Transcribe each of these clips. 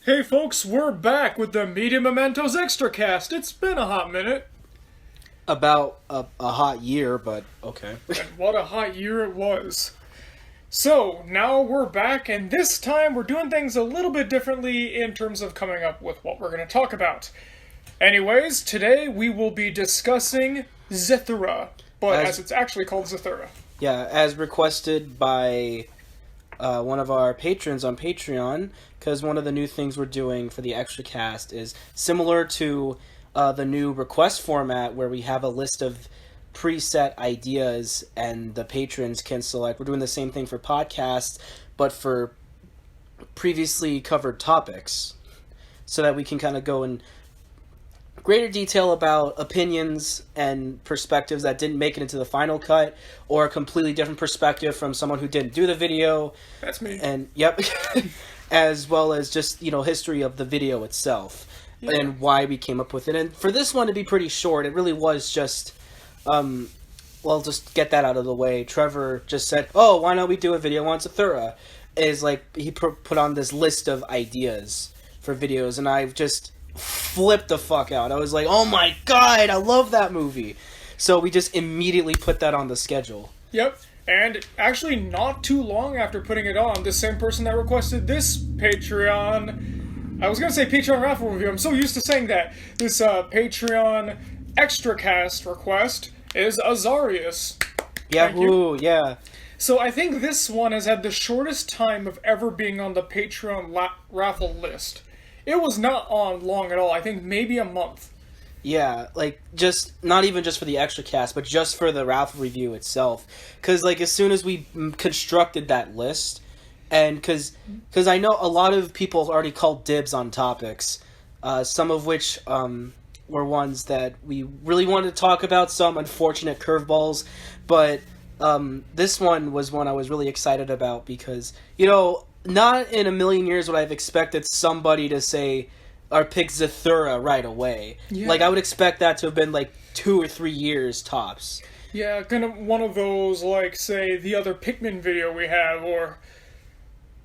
Hey folks, we're back with the Media Mementos Extracast. It's been a hot minute. About a hot year, but okay. And what a hot year it was. So, now we're back, and this time we're doing things a little bit differently in terms of coming up with what we're going to talk about. Anyways, today we will be discussing Zathura, but as it's actually called Zathura. Yeah, as requested by one of our patrons on Patreon, because one of the new things we're doing for the extra cast is similar to the new request format where we have a list of preset ideas and the patrons can select. We're doing the same thing for podcasts, but for previously covered topics, so that we can kind of go in greater detail about opinions and perspectives that didn't make it into the final cut, or a completely different perspective from someone who didn't do the video. That's me. And yep. As well as just, history of the video itself. Yeah. And why we came up with it. And for this one to be pretty short, it really was just just get that out of the way. Trevor just said, "Oh, why don't we do a video on Zathura?" Is like he put on this list of ideas for videos, and I just flipped the fuck out. I was like, "Oh my god, I love that movie!" So we just immediately put that on the schedule. Yep. And actually, not too long after putting it on, the same person that requested this Patreon... I was going to say Patreon raffle review. I'm so used to saying that. This Patreon extracast request is Azarius. Yahoo, yeah. So I think this one has had the shortest time of ever being on the Patreon raffle list. It was not on long at all. I think maybe a month. Yeah, just not even just for the extra cast, but just for the raffle review itself. Because as soon as we constructed that list, and because I know a lot of people already called dibs on topics, some of which were ones that we really wanted to talk about, some unfortunate curveballs, but this one was one I was really excited about because, not in a million years would I have expected somebody to say, or pick Zathura right away. Yeah. I would expect that to have been 2 or 3 years tops. Yeah, kind of one of those, say, the other Pikmin video we have, or...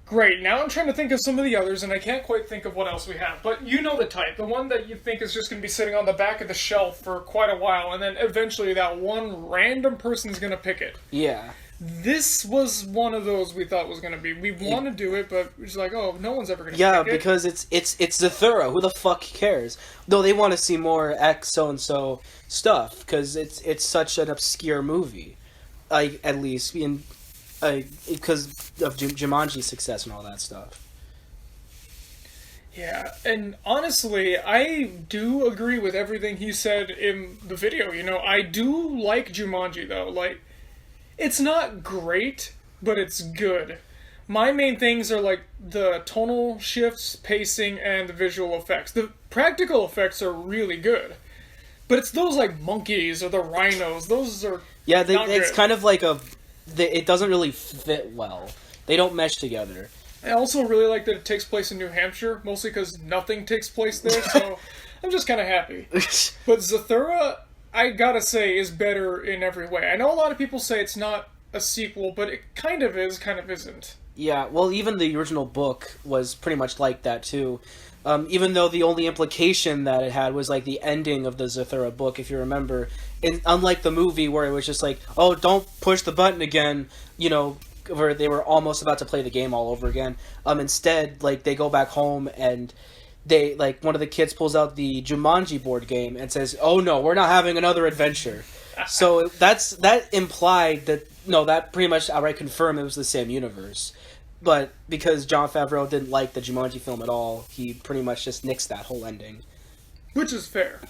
Great, now I'm trying to think of some of the others, and I can't quite think of what else we have. But you know the type, the one that you think is just going to be sitting on the back of the shelf for quite a while, and then eventually that one random person's going to pick it. Yeah. This was one of those we thought was going to be. We want to do it, but we're just like, oh, no one's ever going to pick it. Yeah, because it's Zathura. Who the fuck cares? Though they want to see more X so-and-so stuff, because it's such an obscure movie. At least, because of Jumanji's success and all that stuff. Yeah, and honestly, I do agree with everything he said in the video. I do like Jumanji, though. It's not great, but it's good. My main things are the tonal shifts, pacing, and the visual effects. The practical effects are really good. But it's those monkeys or the rhinos, those are not it's good. Kind of it doesn't really fit well. They don't mesh together. I also really like that it takes place in New Hampshire, mostly because nothing takes place there, so I'm just kind of happy. But Zathura, I gotta say, is better in every way. I know a lot of people say it's not a sequel, but it kind of is, kind of isn't. Yeah, well, even the original book was pretty much like that, too. Even though the only implication that it had was, the ending of the Zathura book, if you remember. Unlike the movie, where it was just oh, don't push the button again, where they were almost about to play the game all over again. Instead, they go back home and... they one of the kids pulls out the Jumanji board game and says, "Oh no, we're not having another adventure." So that implied that pretty much outright confirmed it was the same universe. But because Jon Favreau didn't like the Jumanji film at all, he pretty much just nixed that whole ending. Which is fair.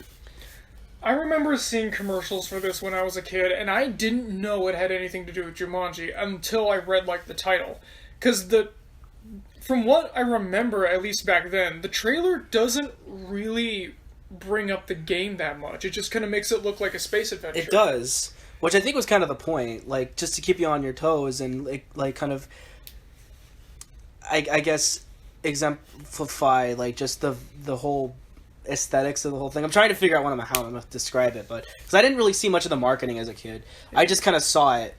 I remember seeing commercials for this when I was a kid, and I didn't know it had anything to do with Jumanji until I read the title. Because from what I remember, at least back then, the trailer doesn't really bring up the game that much. It just kind of makes it look like a space adventure. It does, which I think was kind of the point, just to keep you on your toes and kind of, I guess, exemplify just the whole aesthetics of the whole thing. I'm trying to figure out how I'm going to describe it, but because I didn't really see much of the marketing as a kid, I just kind of saw it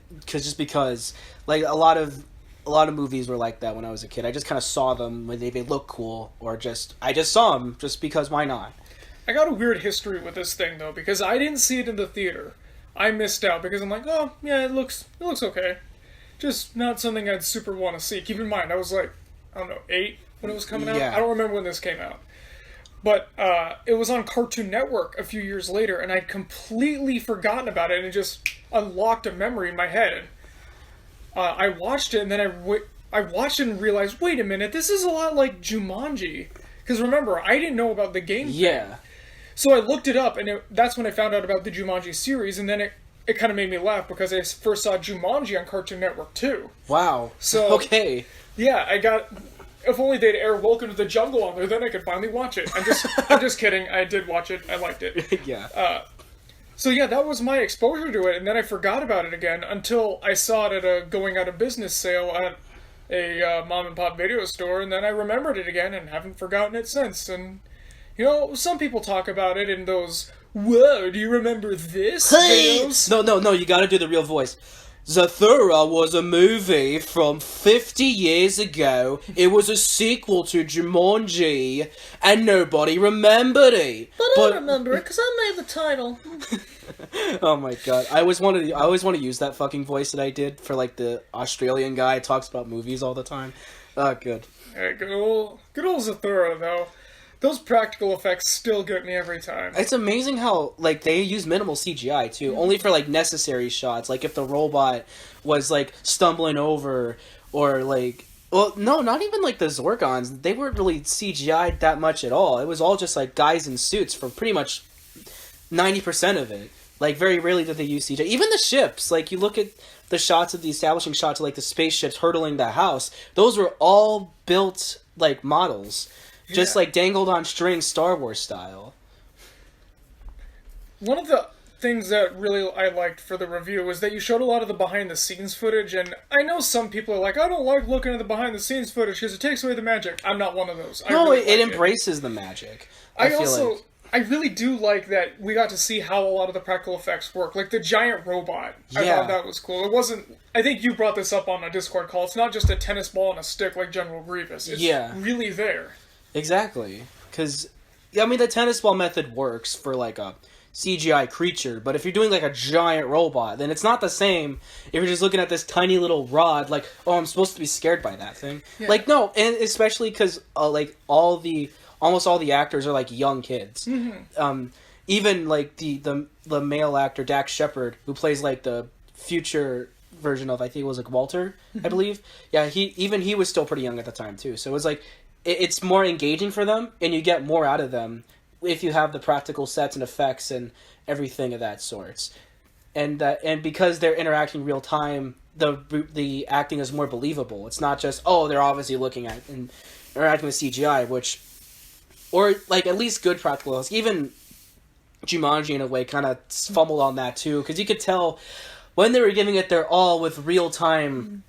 because a lot of a lot of movies were like that when I was a kid. I just kind of saw them when they look cool, or I just saw them just because why not? I got a weird history with this thing though, because I didn't see it in the theater. I missed out because I'm like, oh yeah, it looks okay. Just not something I'd super want to see. Keep in mind, I was like, I don't know, 8 when it was coming out. Yeah. I don't remember when this came out. But it was on Cartoon Network a few years later, and I'd completely forgotten about it, and it just unlocked a memory in my head. I watched it, and then I watched it and realized, wait a minute, this is a lot like Jumanji. Because remember, I didn't know about the game Yeah. thing. So I looked it up, and that's when I found out about the Jumanji series, and then it kind of made me laugh, because I first saw Jumanji on Cartoon Network, too. Wow. So, okay. Yeah, I got... If only they'd air Welcome to the Jungle on there, then I could finally watch it. I'm just kidding. I did watch it. I liked it. Yeah. So yeah, that was my exposure to it, and then I forgot about it again until I saw it at a going out of business sale at a mom and pop video store, and then I remembered it again and haven't forgotten it since. And you know, some people talk about it in those "Whoa, do you remember this?" videos. No, you gotta do the real voice. Zathura was a movie from 50 years ago. It was a sequel to Jumanji, and nobody remembered it. But I remember it, because I made the title. Oh my god. I always want to use that fucking voice that I did for, like, the Australian guy who talks about movies all the time. Oh, good. Hey, good old Zathura, though. Those practical effects still get me every time. It's amazing how, like, they use minimal CGI, too. Only for, like, necessary shots. Like, if the robot was, like, stumbling over, or, like... Well, no, not even, like, the Zorgons. They weren't really CGI'd that much at all. It was all just, like, guys in suits for pretty much 90% of it. Like, very rarely did they use CGI. Even the ships. Like, you look at the shots of the establishing shots of, like, the spaceships hurtling the house. Those were all built, like, models. Just, like, dangled on strings, Star Wars style. One of the things that really I liked for the review was that you showed a lot of the behind-the-scenes footage, and I know some people are like, I don't like looking at the behind-the-scenes footage because it takes away the magic. I'm not one of those. No, it embraces the magic. I really do like that we got to see how a lot of the practical effects work. Like the giant robot. I thought that was cool. It wasn't... I think you brought this up on a Discord call. It's not just a tennis ball and a stick like General Grievous. It's really there. Exactly. Because, I mean, the tennis ball method works for, like, a CGI creature, but if you're doing, like, a giant robot, then it's not the same if you're just looking at this tiny little rod, like, oh, I'm supposed to be scared by that thing. Yeah. Like, no, and especially because, like, almost all the actors are, like, young kids. Mm-hmm. Even, like, the male actor, Dax Shepard, who plays, like, the future version of, I think it was, like, Walter, I believe. Yeah, he was still pretty young at the time, too. So it was, like, it's more engaging for them, and you get more out of them if you have the practical sets and effects and everything of that sorts. And because they're interacting real time, the acting is more believable. It's not just, oh, they're obviously looking at and interacting with CGI, or like at least good practical effects. Even Jumanji in a way kind of fumbled on that too, because you could tell when they were giving it their all with real time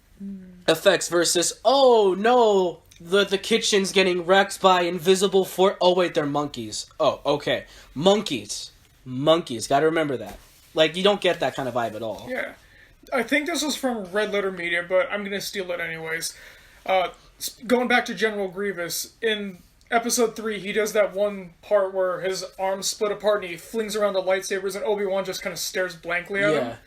effects versus, oh no, the kitchen's getting wrecked by invisible oh wait, they're monkeys. Oh, okay. Monkeys. Gotta remember that. Like, you don't get that kind of vibe at all. Yeah. I think this was from Red Letter Media, but I'm gonna steal it anyways. Going back to General Grievous, in episode 3, he does that one part where his arms split apart and he flings around the lightsabers and Obi-Wan just kind of stares blankly at him.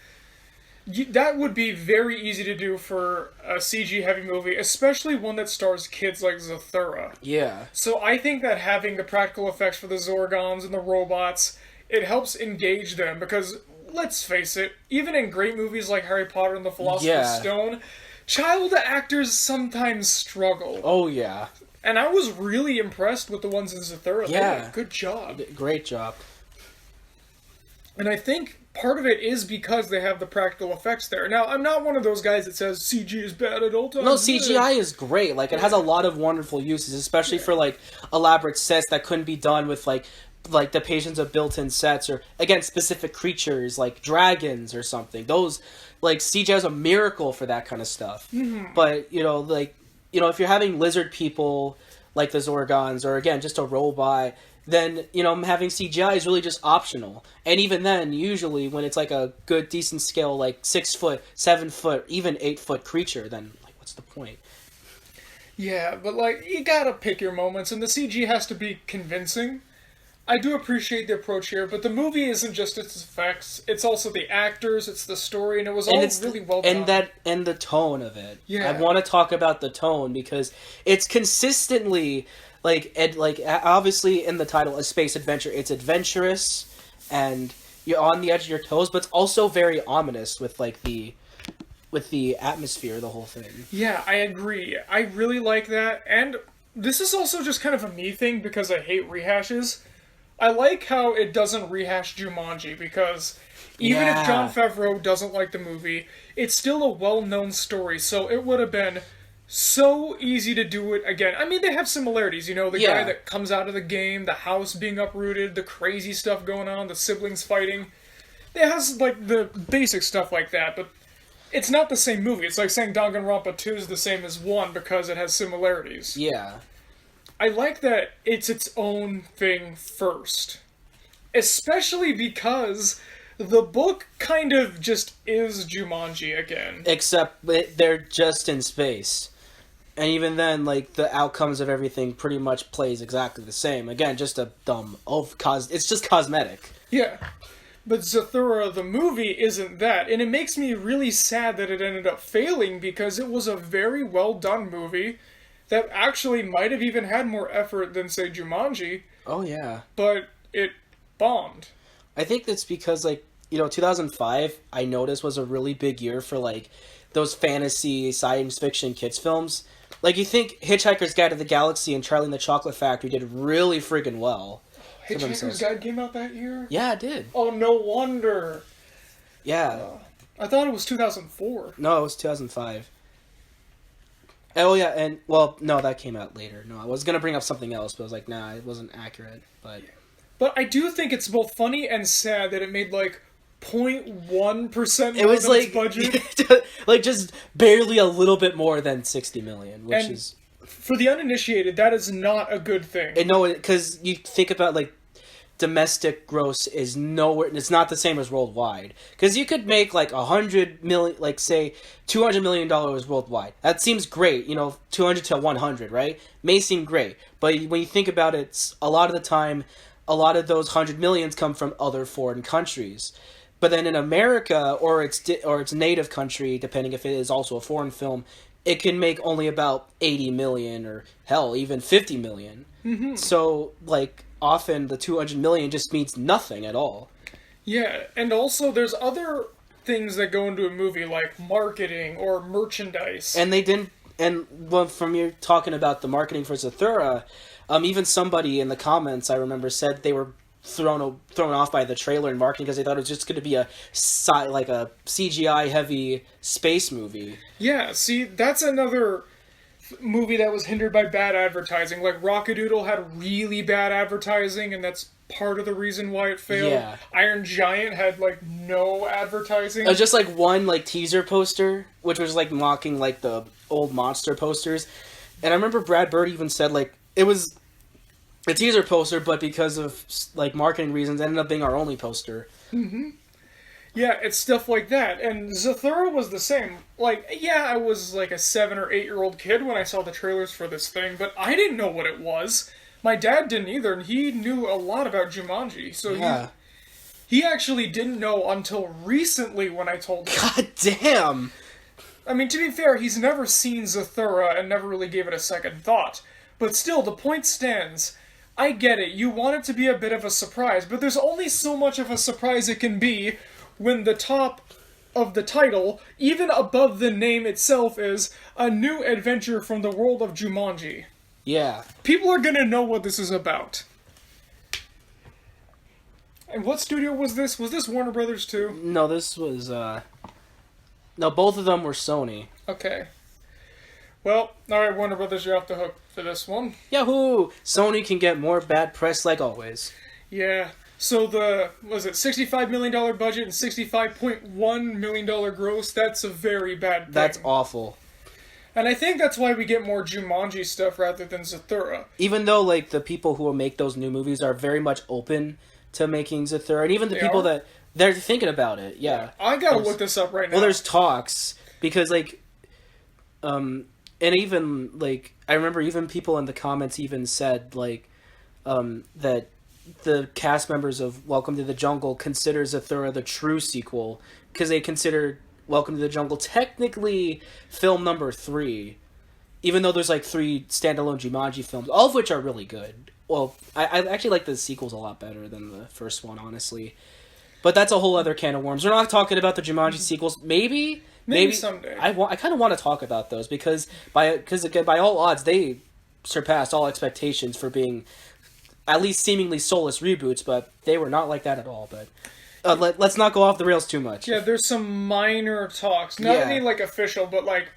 That would be very easy to do for a CG-heavy movie, especially one that stars kids like Zathura. Yeah. So I think that having the practical effects for the Zorgons and the robots, it helps engage them, because, let's face it, even in great movies like Harry Potter and the Philosopher's Stone, child actors sometimes struggle. Oh, yeah. And I was really impressed with the ones in Zathura. Yeah. Good job. Great job. And I think part of it is because they have the practical effects there. Now, I'm not one of those guys that says CG is bad at all times. No, CGI is great. Like, it has a lot of wonderful uses, especially for, like, elaborate sets that couldn't be done with, like the patience of built-in sets, or, again, specific creatures, like dragons or something. Those, like, CGI is a miracle for that kind of stuff. Mm-hmm. But, if you're having lizard people, like the Zorgons, or, again, just a robot, then, having CGI is really just optional. And even then, usually, when it's, like, a good, decent scale, like, 6 foot, 7 foot, even 8 foot creature, then, like, what's the point? Yeah, but like you gotta pick your moments, and the CG has to be convincing. I do appreciate the approach here, but the movie isn't just its effects; it's also the actors, it's the story, and it was all really well done. And the tone of it. Yeah. I want to talk about the tone because it's consistently obviously in the title, a space adventure. It's adventurous, and you're on the edge of your toes, but it's also very ominous with the atmosphere, the whole thing. Yeah, I agree. I really like that, and this is also just kind of a me thing because I hate rehashes. I like how it doesn't rehash Jumanji because even if Jon Favreau doesn't like the movie, it's still a well-known story, so it would have been so easy to do it again. I mean, they have similarities, the guy that comes out of the game, the house being uprooted, the crazy stuff going on, the siblings fighting. It has, like, the basic stuff like that, but it's not the same movie. It's like saying Danganronpa 2 is the same as 1 because it has similarities. Yeah. I like that it's its own thing first. Especially because the book kind of just is Jumanji again. Except they're just in space. And even then, like, the outcomes of everything pretty much plays exactly the same. Again, just it's just cosmetic. Yeah. But Zathura, the movie, isn't that. And it makes me really sad that it ended up failing because it was a very well done movie that actually might have even had more effort than, say, Jumanji. Oh, yeah. But it bombed. I think that's because, 2005, I noticed, was a really big year for, those fantasy science fiction kids films. Like, you think Hitchhiker's Guide to the Galaxy and Charlie and the Chocolate Factory did really friggin' well. Hitchhiker's Guide came out that year? Yeah, it did. Oh, no wonder. Yeah. I thought it was 2004. No, it was 2005. Oh, yeah, and, well, no, that came out later. No, I was going to bring up something else, but I was like, nah, it wasn't accurate, But I do think it's both funny and sad that it made, 0.1% more it was than its budget. just barely a little bit more than 60 million, which is... For the uninitiated, that is not a good thing. No, because you think about, domestic gross is nowhere. It's not the same as worldwide. Because you could make $100 million, say $200 million worldwide. That seems great. 200 to 100, right? May seem great, but when you think about it, a lot of the time, a lot of those 100 millions come from other foreign countries. But then in America or its native country, depending if it is also a foreign film, it can make only about 80 million or hell, even 50 million. Mm-hmm. So often the 200 million just means nothing at all. Yeah, and also there's other things that go into a movie like marketing or merchandise. And they didn't. And from you talking about the marketing for Zathura, even somebody in the comments I remember said they were thrown off by the trailer and marketing because they thought it was just going to be a CGI heavy space movie. Yeah, see, that's another movie that was hindered by bad advertising. Like Rockadoodle had really bad advertising, and that's part of the reason why it failed. Yeah. Iron Giant had no advertising. It was just one teaser poster, which was mocking the old monster posters. And I remember Brad Bird even said it was a teaser poster, but because of marketing reasons, it ended up being our only poster. Mm-hmm. Yeah, it's stuff like that. And Zathura was the same. I was a 7 or 8 year old kid when I saw the trailers for this thing, but I didn't know what it was. My dad didn't either, and he knew a lot about Jumanji, so yeah. He actually didn't know until recently when I told him. God damn! I mean, to be fair, he's never seen Zathura and never really gave it a second thought. But still, the point stands. I get it, you want it to be a bit of a surprise, but there's only so much of a surprise it can be when the top of the title, even above the name itself, is A New Adventure from the World of Jumanji. Yeah. People are gonna know what this is about. And what studio was this? Was this Warner Brothers too? No, this was, No, both of them were Sony. Okay. Well, alright, Warner Brothers, you're off the hook for this one. Yahoo! Sony can get more bad press like always. Yeah. So $65 million budget and $65.1 million gross? That's a very bad thing. That's awful. And I think that's why we get more Jumanji stuff rather than Zathura. Even though, the people who will make those new movies are very much open to making Zathura, and even the people that, they're thinking about it, yeah. I gotta look this up right now. Well, there's talks, because, And even like I remember even people in the comments even said like that the cast members of Welcome to the Jungle consider Zathura the true sequel because they consider Welcome to the Jungle technically film number 3, even though there's like 3 standalone Jumanji films, all of which are really good. Well, I actually like the sequels a lot better than the first one, honestly. But that's a whole other can of worms. We're not talking about the Jumanji sequels. Maybe someday. I kind of want to talk about those because again, by all odds they surpassed all expectations for being at least seemingly soulless reboots, but they were not like that at all. But let's not go off the rails too much. Yeah, there's some minor talks, not Yeah. any like official, but like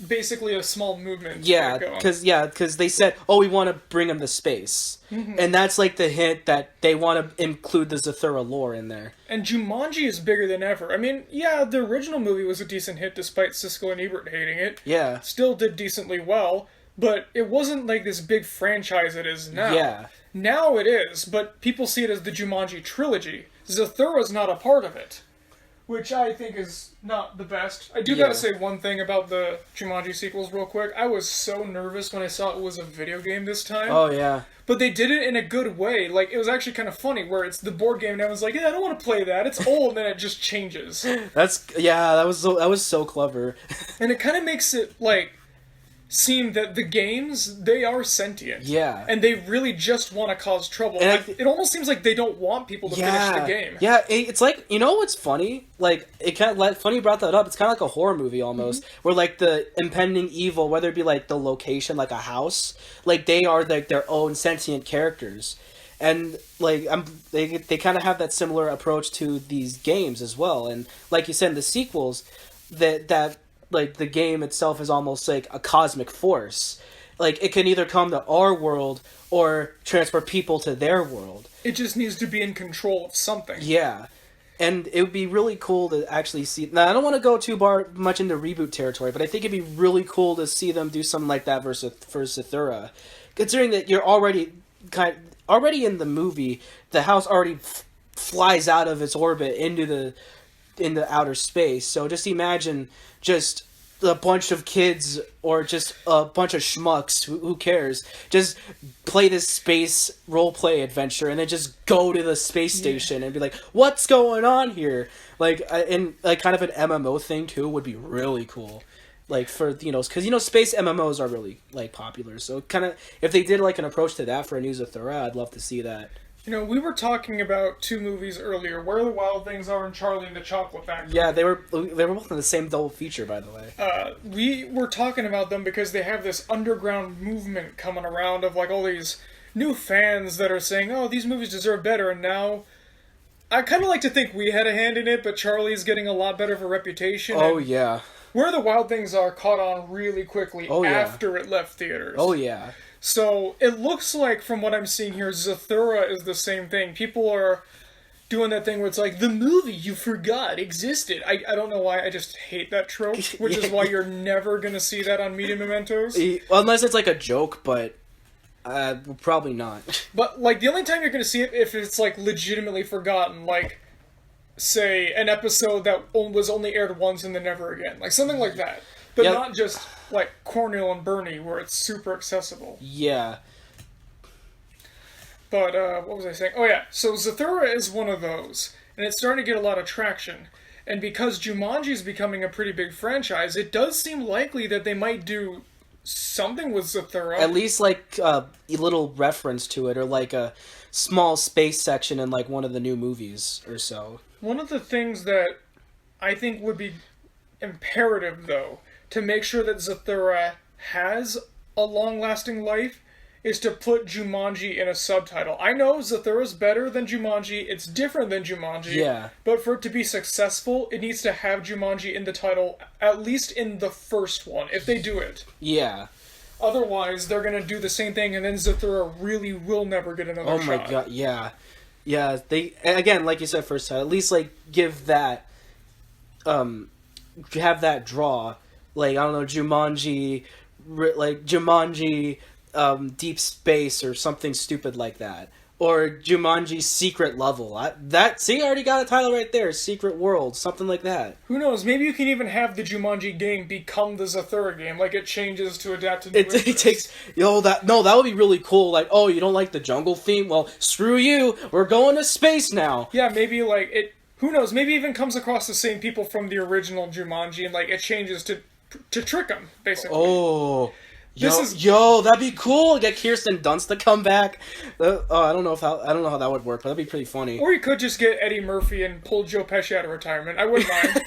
basically a small movement. Yeah, going. because they said, "Oh, we want to bring him to space," and that's like the hint that they want to include the Zathura lore in there. And Jumanji is bigger than ever. I mean, yeah, the original movie was a decent hit despite Siskel and Ebert hating it. Yeah, Still did decently well, but it wasn't like this big franchise it is now. Yeah. Now it is, but people see it as the Jumanji trilogy. Zathura's not a part of it, which I think is not the best. I do gotta say one thing about the Jumanji sequels real quick. I was so nervous when I saw it was a video game this time. Oh yeah. But they did it in a good way. Like, it was actually kind of funny, where it's the board game, and I was like, yeah, I don't want to play that. It's old, and then it just changes. That was so clever. And it kind of makes it, like, seem that the games, they are sentient. Yeah. And they really just want to cause trouble. And Like, it almost seems like they don't want people to finish the game. Yeah, it's like, you know what's funny? Like, it kind of funny you brought that up. It's kind of like a horror movie almost, where like the impending evil, whether it be like the location, like a house, like they are like their own sentient characters, and like they kind of have that similar approach to these games as well. And like you said in the sequels, that like the game itself is almost like a cosmic force. Like it can either come to our world or transport people to their world. It just needs to be in control of something. Yeah. And it would be really cool to actually see. Now, I don't want to go too much into reboot territory, but I think it'd be really cool to see them do something like that for Zathura, considering that you're already in the movie. The house already flies out of its orbit into outer space. So just imagine just a bunch of kids or just a bunch of schmucks, who cares, just play this space roleplay adventure and then just go to the space station and be like, what's going on here? Like, and like kind of an MMO thing too would be really cool. Like for, because space MMOs are really like popular. So kind of, if they did like an approach to that for a new Zathura, I'd love to see that. We were talking about 2 movies earlier, Where the Wild Things Are and Charlie and the Chocolate Factory. Yeah, they were both in the same double feature, by the way. We were talking about them because they have this underground movement coming around of like all these new fans that are saying, oh, these movies deserve better, and now I kind of like to think we had a hand in it, but Charlie's getting a lot better of a reputation. Oh, yeah. Where the Wild Things Are caught on really quickly after it left theaters. Oh, yeah. So, it looks like, from what I'm seeing here, Zathura is the same thing. People are doing that thing where it's like, the movie you forgot existed. I don't know why, I just hate that trope, which is why you're never going to see that on Media Mementos. Unless it's like a joke, but probably not. But, like, the only time you're going to see it if it's, like, legitimately forgotten, like, say, an episode that was only aired once and then never again. Like, something like that. But not just, like, Cornel and Bernie, where it's super accessible. Yeah. But, what was I saying? Oh, yeah. So, Zathura is one of those. And it's starting to get a lot of traction. And because Jumanji is becoming a pretty big franchise, it does seem likely that they might do something with Zathura. At least, like, a little reference to it, or, like, a small space section in, like, one of the new movies or so. One of the things that I think would be imperative, though, to make sure that Zathura has a long-lasting life is to put Jumanji in a subtitle. I know Zathura's better than Jumanji, it's different than Jumanji, yeah. But for it to be successful, it needs to have Jumanji in the title, at least in the first one, if they do it. Yeah. Otherwise, they're going to do the same thing, and then Zathura really will never get another shot. Oh my god, yeah. Yeah, they, again, like you said first time, at least, like, give that, have that draw, like, I don't know, Jumanji, Deep Space, or something stupid like that. or Jumanji Secret Level. I already got a title right there. Secret World, something like that. Who knows? Maybe you can even have the Jumanji game become the Zathura game, like it changes to adapt to new It takes that would be really cool. Like, oh, you don't like the jungle theme? Well, screw you. We're going to space now. Yeah, maybe like it. Who knows? Maybe even comes across the same people from the original Jumanji, and like it changes to trick them, basically. Oh. That'd be cool. Get Kirsten Dunst to come back. I don't know how that would work, but that'd be pretty funny. Or you could just get Eddie Murphy and pull Joe Pesci out of retirement. I wouldn't mind.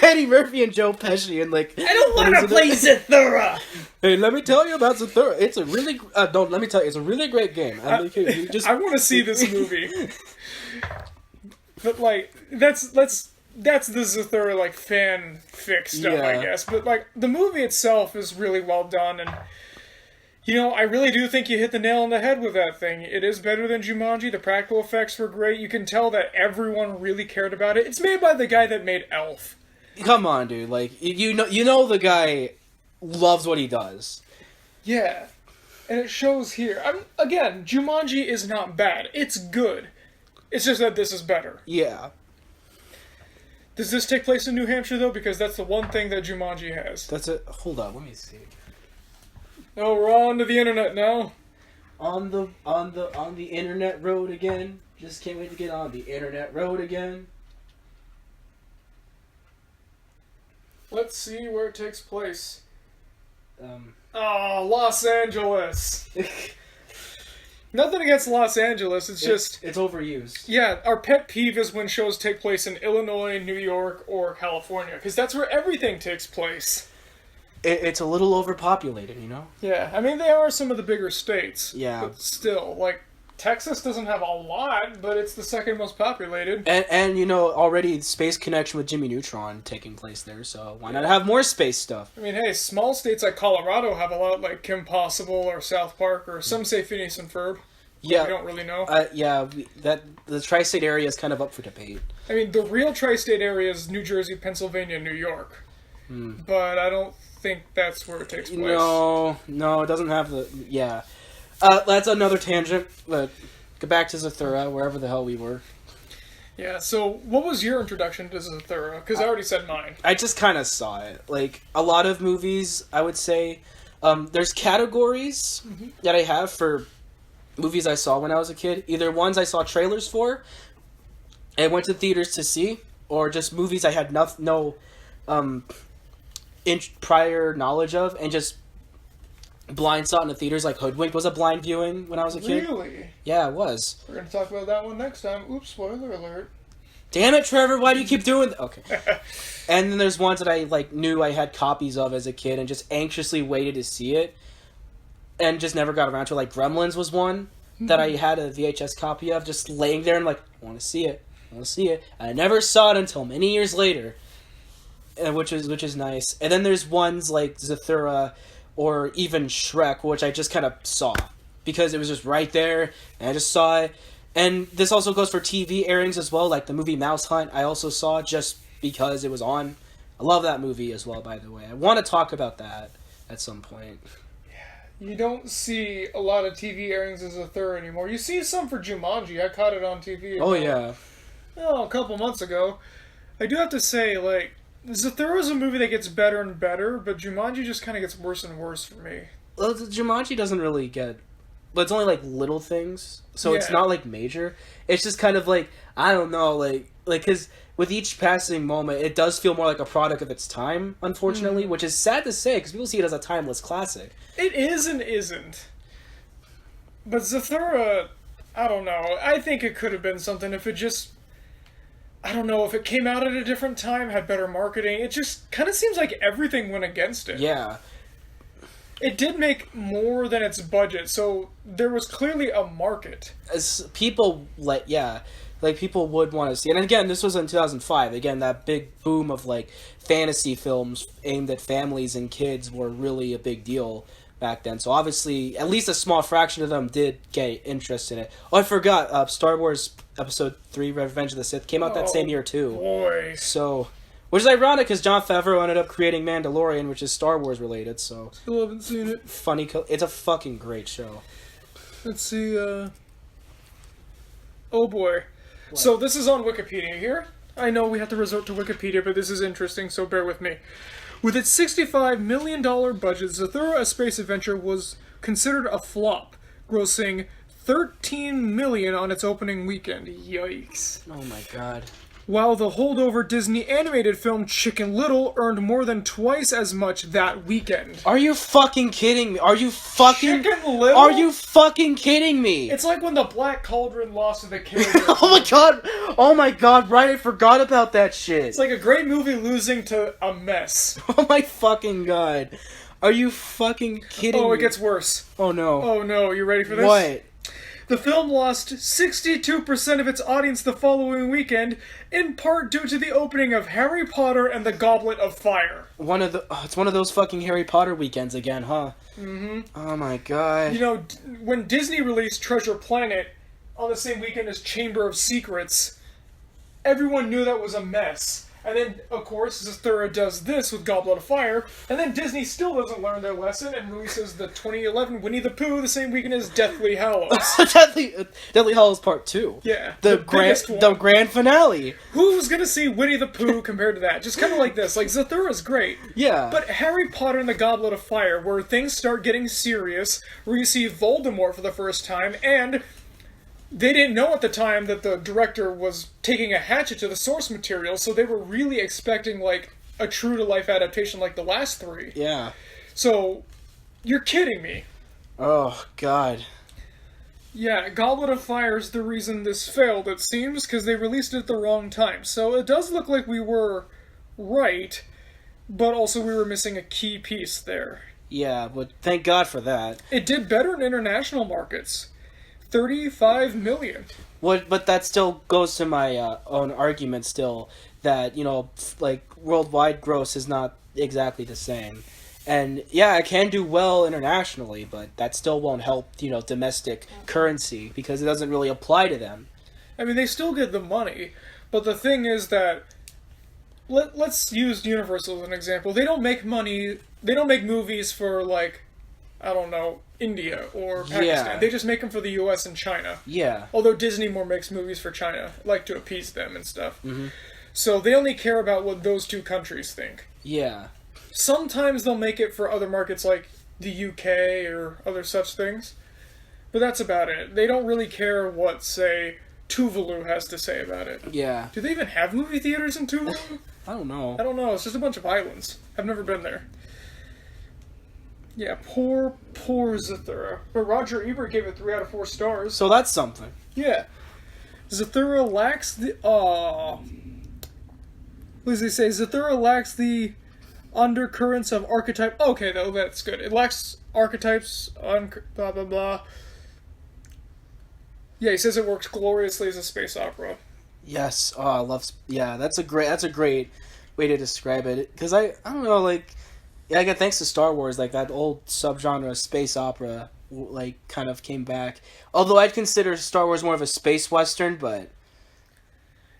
Eddie Murphy and Joe Pesci and like. I don't want to play Zathura. Hey, let me tell you about Zathura. It's a really let me tell you, it's a really great game. I want to see this movie. But like that's the Zathura like fan fic stuff, I guess. But like the movie itself is really well done, and I really do think you hit the nail on the head with that thing. It is better than Jumanji. The practical effects were great. You can tell that everyone really cared about it. It's made by the guy that made Elf. Come on, dude. Like you know the guy loves what he does. Yeah, and it shows here. Again, Jumanji is not bad. It's good. It's just that this is better. Yeah. Does this take place in New Hampshire though? Because that's the one thing that Jumanji has. That's it. Hold on, let me see. Oh, we're on to the internet now. On the internet road again. Just can't wait to get on the internet road again. Let's see where it takes place. Los Angeles. Nothing against Los Angeles, it's overused. Yeah, our pet peeve is when shows take place in Illinois, New York, or California, because that's where everything takes place. It's a little overpopulated, you know? Yeah, I mean, they are some of the bigger states. Yeah. But still, like, Texas doesn't have a lot, but it's the second most populated. And already Space Connection with Jimmy Neutron taking place there, so why not have more space stuff? I mean, hey, small states like Colorado have a lot, like Kim Possible or South Park, or some say Phineas and Ferb. Yeah. We don't really know. The tri-state area is kind of up for debate. I mean, the real tri-state area is New Jersey, Pennsylvania, New York. But I don't think that's where it takes place. No, it doesn't have the... Yeah. That's another tangent, but go back to Zathura, wherever the hell we were. Yeah, so what was your introduction to Zathura? Because I already said mine. I just kind of saw it. Like, a lot of movies, I would say, there's categories that I have for movies I saw when I was a kid. Either ones I saw trailers for, and went to theaters to see, or just movies I had no prior knowledge of, and just blind saw it in the theaters. Like Hoodwinked was a blind viewing when I was a kid. Really? Yeah, it was. We're going to talk about that one next time. Oops, spoiler alert. Damn it, Trevor, why do you keep doing that? Okay. And then there's ones that I knew I had copies of as a kid and just anxiously waited to see it and just never got around to it. Like Gremlins was one that I had a VHS copy of, just laying there and I want to see it. And I never saw it until many years later, which is nice. And then there's ones like Zathura or even Shrek, which I just kind of saw because it was just right there and I just saw it. And this also goes for TV airings as well, like the movie Mouse Hunt I also saw just because it was on. I love that movie as well, by the way. I want to talk about that at some point. You don't see a lot of TV airings as Zathura anymore. You see some for Jumanji. I caught it on TV. A couple months ago. I do have to say, like, Zathura is a movie that gets better and better, but Jumanji just kind of gets worse and worse for me. Well, Jumanji doesn't really get... But it's only, like, little things, so it's not, like, major. It's just kind of, like, I don't know, like, because with each passing moment, it does feel more like a product of its time, unfortunately, which is sad to say, because people see it as a timeless classic. It is and isn't. But Zathura, I don't know. I think it could have been something if it just... I don't know, if it came out at a different time, had better marketing. It just kind of seems like everything went against it. Yeah. It did make more than its budget, so there was clearly a market. As people, people would want to see. And again, this was in 2005. Again, that big boom of, fantasy films aimed at families and kids were really a big deal back then. So obviously, at least a small fraction of them did get interest in it. Oh, I forgot, Star Wars Episode 3, Revenge of the Sith, came out that same year, too. Boy. So... Which is ironic, because Jon Favreau ended up creating Mandalorian, which is Star Wars related, so... Still haven't seen it. It's a fucking great show. Let's see, Oh boy. So this is on Wikipedia here. I know we have to resort to Wikipedia, but this is interesting, so bear with me. With its $65 million budget, Zathura: A Space Adventure was considered a flop, grossing $13 million on its opening weekend. Yikes. Oh my god. While the holdover Disney animated film Chicken Little earned more than twice as much that weekend. Are you fucking kidding me? Are you fucking... Chicken Little? Are you fucking kidding me? It's like when the Black Cauldron lost to the Carrier. Oh my god! Oh my god, right, I forgot about that shit. It's like a great movie losing to a mess. Oh my fucking god. Are you fucking kidding me? Oh, it gets worse. Oh no. Oh no, you ready for this? What? The film lost 62% of its audience the following weekend, in part due to the opening of Harry Potter and the Goblet of Fire. It's one of those fucking Harry Potter weekends again, huh? Mm-hmm. Oh my god. You know, when Disney released Treasure Planet on the same weekend as Chamber of Secrets, everyone knew that was a mess. And then, of course, Zathura does this with Goblet of Fire, and then Disney still doesn't learn their lesson and releases the 2011 Winnie the Pooh the same weekend as Deathly Hallows. Deathly Hallows Part 2. Yeah, The grand finale. Who's gonna see Winnie the Pooh compared to that? Just kind of like this. Like, Zathura's great. Yeah. But Harry Potter and the Goblet of Fire, where things start getting serious, where you see Voldemort for the first time, and they didn't know at the time that the director was taking a hatchet to the source material, so they were really expecting, like, a true-to-life adaptation like the last three. Yeah. So, you're kidding me. Oh, God. Yeah, Goblet of Fire is the reason this failed, it seems, because they released it at the wrong time. So it does look like we were right, but also we were missing a key piece there. Yeah, but thank God for that. It did better in international markets. 35 million. But that still goes to my own argument still, that, you know, like, worldwide gross is not exactly the same. And, yeah, it can do well internationally, but that still won't help, you know, domestic currency, because it doesn't really apply to them. I mean, they still get the money, but the thing is that, let's use Universal as an example. They don't make movies for, like, I don't know, India or Pakistan. Yeah. They just make them for the US and China. Yeah. Although Disney more makes movies for China, like to appease them and stuff. Mm-hmm. So they only care about what those two countries think. Yeah. Sometimes they'll make it for other markets like the UK or other such things. But that's about it. They don't really care what, say, Tuvalu has to say about it. Yeah. Do they even have movie theaters in Tuvalu? I don't know. I don't know. It's just a bunch of islands. I've never been there. Yeah, poor Zathura. But Roger Ebert gave it 3 out of 4 stars. So that's something. Yeah. Zathura lacks the... What does he say? Zathura lacks the undercurrents of archetype... Okay, though, that's good. It lacks archetypes on... blah, blah, blah. Yeah, he says it works gloriously as a space opera. Yes. Oh, I love... Yeah, that's a great way to describe it. Because I don't know, like... Yeah, I guess thanks to Star Wars, like, that old subgenre space opera, like, kind of came back. Although I'd consider Star Wars more of a space western, but...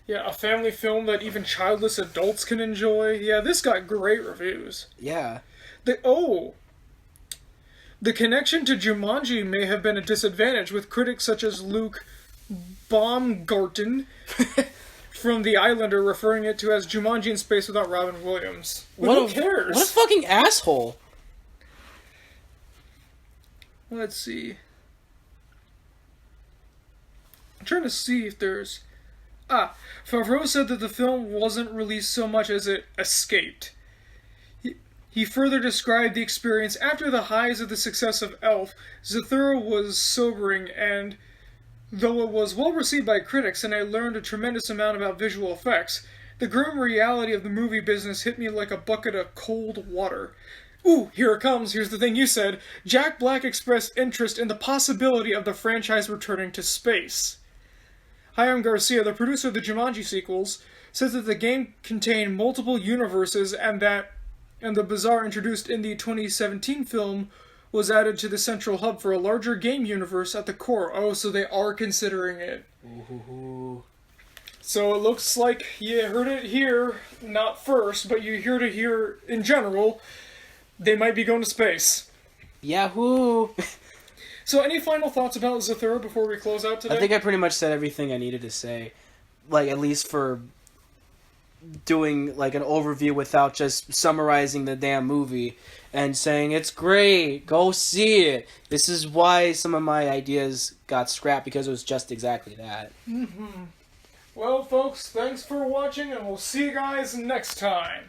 Yeah, a family film that even childless adults can enjoy. Yeah, this got great reviews. Yeah. The connection to Jumanji may have been a disadvantage, with critics such as Luke Baumgarten from The Islander referring it to as Jumanji in space without Robin Williams. Who cares? What a fucking asshole. Let's see. I'm trying to see if there's... Favreau said that the film wasn't released so much as it escaped. He further described the experience after the highs of the success of Elf. Zathura was sobering, and though it was well received by critics and I learned a tremendous amount about visual effects, the grim reality of the movie business hit me like a bucket of cold water. Ooh, here it comes. Here's the thing you said. Jack Black expressed interest in the possibility of the franchise returning to space. Hayam Garcia, the producer of the Jumanji sequels, says that the game contained multiple universes and the bazaar introduced in the 2017 film was added to the central hub for a larger game universe at the core. Oh, so they are considering it. Ooh. So it looks like you heard it here, not first, but you heard it here in general. They might be going to space. Yahoo! So, any final thoughts about Zathura before we close out today? I think I pretty much said everything I needed to say. Like, at least for doing, like, an overview without just summarizing the damn movie and saying, it's great, go see it. This is why some of my ideas got scrapped, because it was just exactly that. Well, folks, thanks for watching, and we'll see you guys next time.